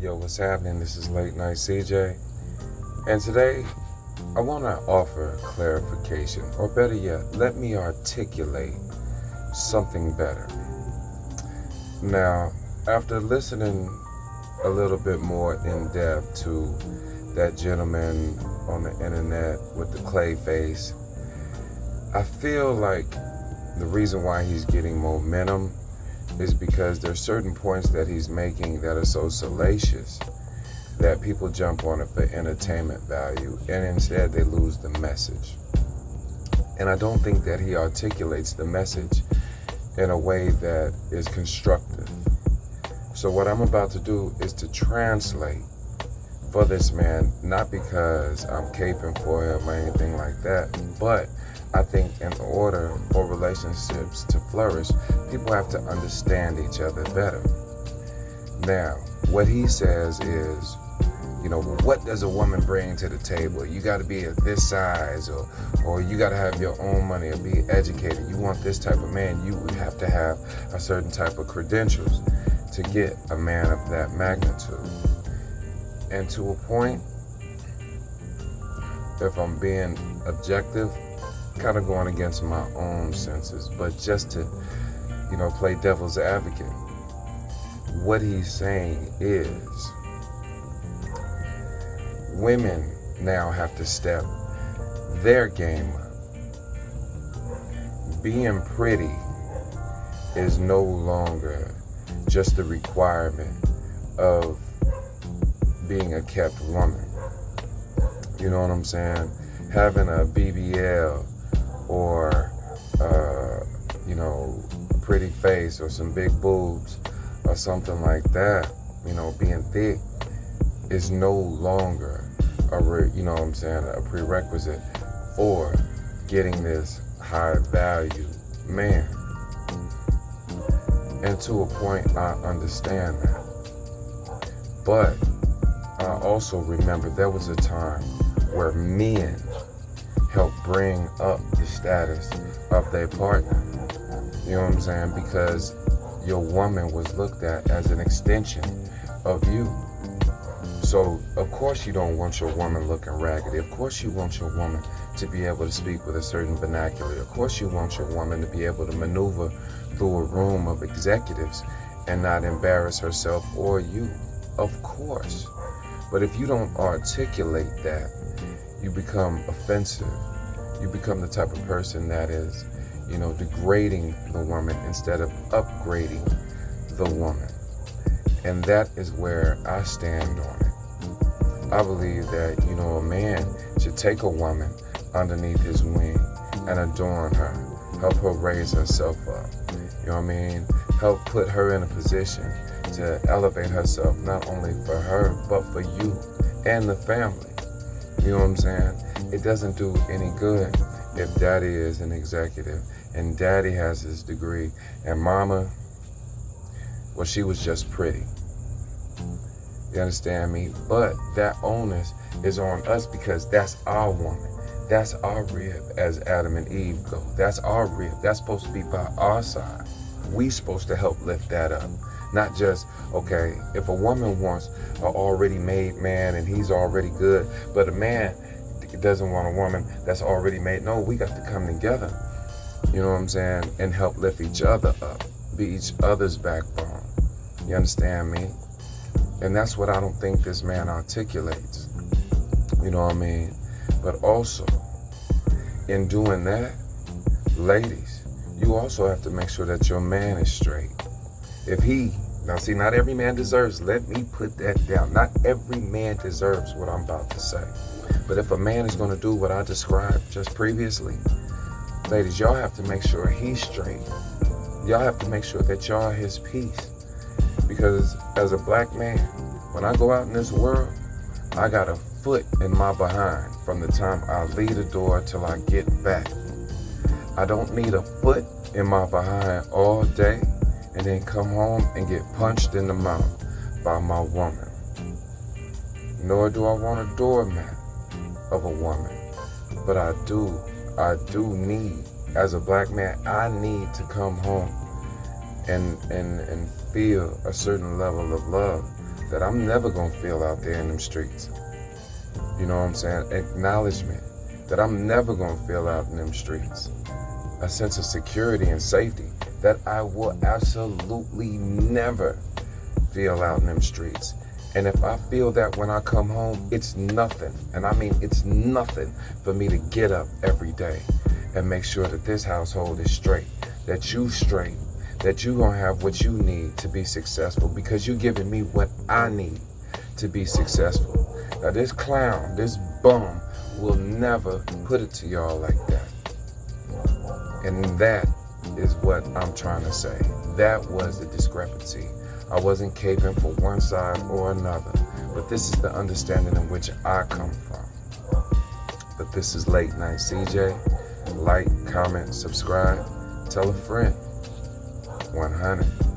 Yo, what's happening? This is Late Night CJ, and today I want to offer clarification, or better yet, let me articulate something better. Now, after listening a little bit more in depth to that gentleman on the internet with the clay face, I feel like the reason why he's getting momentum is because there's certain points that he's making that are so salacious that people jump on it for entertainment value, and instead they lose the message. And I don't think that he articulates the message in a way that is constructive. So what I'm about to do is to translate for this man, not because I'm caping for him or anything like that, but I think in order for relationships to flourish, people have to understand each other better. Now, what he says is, what does a woman bring to the table? You got to be at this size, or you got to have your own money, or be educated. You want this type of man, you would have to have a certain type of credentials to get a man of that magnitude. And to a point, if I'm being objective, kind of going against my own senses, but just to, play devil's advocate, what he's saying is women now have to step their game up. Being pretty is no longer just the requirement of being a kept woman. You know what I'm saying? Having a BBL or a pretty face or some big boobs or something like that, being thick is no longer a prerequisite for getting this high value man. And to a point, I understand that. But I also remember there was a time where men helped bring up the status of their partner. You know what I'm saying? Because your woman was looked at as an extension of you. So, of course you don't want your woman looking raggedy. Of course you want your woman to be able to speak with a certain vernacular. Of course you want your woman to be able to maneuver through a room of executives and not embarrass herself or you. Of course. But if you don't articulate that, you become offensive. You become the type of person that is, degrading the woman instead of upgrading the woman. And that is where I stand on it. I believe that, a man should take a woman underneath his wing and adorn her, help her raise herself up. You know what I mean? Help put her in a position to elevate herself, not only for her, but for you and the family. You know what I'm saying? It doesn't do any good if daddy is an executive and daddy has his degree and mama, well, she was just pretty. You understand me? But that onus is on us because that's our woman. That's our rib, as Adam and Eve go. That's our rib. That's supposed to be by our side. We supposed to help lift that up. Not just, okay, if a woman wants an already made man and he's already good, but a man doesn't want a woman that's already made. No, we got to come together, you know what I'm saying, and help lift each other up, be each other's backbone. You understand me? And that's what I don't think this man articulates. You know what I mean? But also, in doing that, ladies, you also have to make sure that your man is straight. If he, now see, not every man deserves, let me put that down. Not every man deserves what I'm about to say. But if a man is going to do what I described just previously, ladies, y'all have to make sure he's straight. Y'all have to make sure that y'all are his piece. Because as a black man, when I go out in this world, I got a foot in my behind from the time I leave the door till I get back. I don't need a foot in my behind all day and then come home and get punched in the mouth by my woman. Nor do I want a doormat of a woman. But I do need, as a black man, I need to come home and feel a certain level of love that I'm never gonna feel out there in them streets. You know what I'm saying? Acknowledgement that I'm never gonna feel out in them streets. A sense of security and safety that I will absolutely never feel out in them streets. And if I feel that when I come home, it's nothing, and I mean it's nothing for me to get up every day and make sure that this household is straight, that you straight, that you gonna have what you need to be successful, because you're giving me what I need to be successful. Now this clown, this bum will never put it to y'all like that. And that is what I'm trying to say. That was the discrepancy. I wasn't caping for one side or another, but this is the understanding in which I come from. But this is Late Night CJ. Like, comment, subscribe, tell a friend. 100.